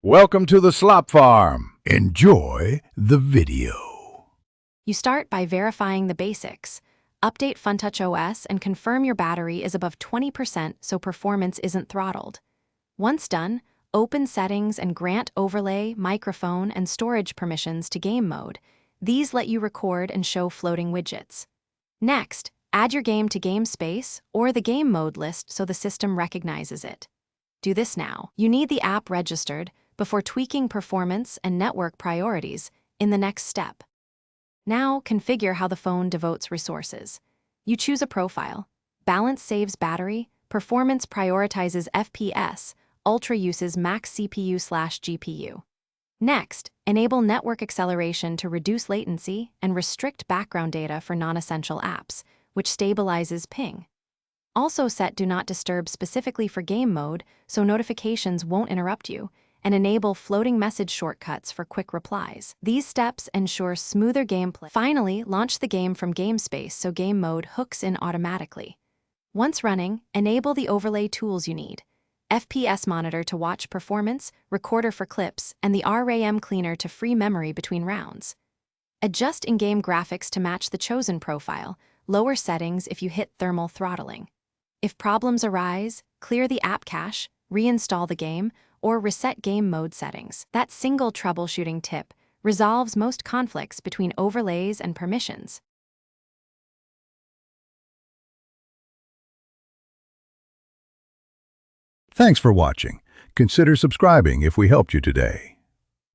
Welcome to the Slop Farm. Enjoy the video. You start by verifying the basics. Update FunTouch OS and confirm your battery is above 20% so performance isn't throttled. Once done, open Settings and grant overlay, microphone, and storage permissions to game mode. These let you record and show floating widgets. Next, add your game to game space or the game mode list so the system recognizes it. Do this now. You need the app registered before tweaking performance and network priorities in the next step. Now, configure how the phone devotes resources. You choose a profile. Balance saves battery, performance prioritizes FPS, ultra uses max CPU/GPU. Next, enable network acceleration to reduce latency and restrict background data for non-essential apps, which stabilizes ping. Also set Do Not Disturb specifically for game mode so notifications won't interrupt you, and enable floating message shortcuts for quick replies. These steps ensure smoother gameplay. Finally, launch the game from GameSpace so game mode hooks in automatically. Once running, enable the overlay tools you need: FPS monitor to watch performance, recorder for clips, and the RAM cleaner to free memory between rounds. Adjust in-game graphics to match the chosen profile, lower settings if you hit thermal throttling. If problems arise, clear the app cache, reinstall the game, or reset game mode settings. That single troubleshooting tip resolves most conflicts between overlays and permissions. Thanks for watching. Consider subscribing if we helped you today.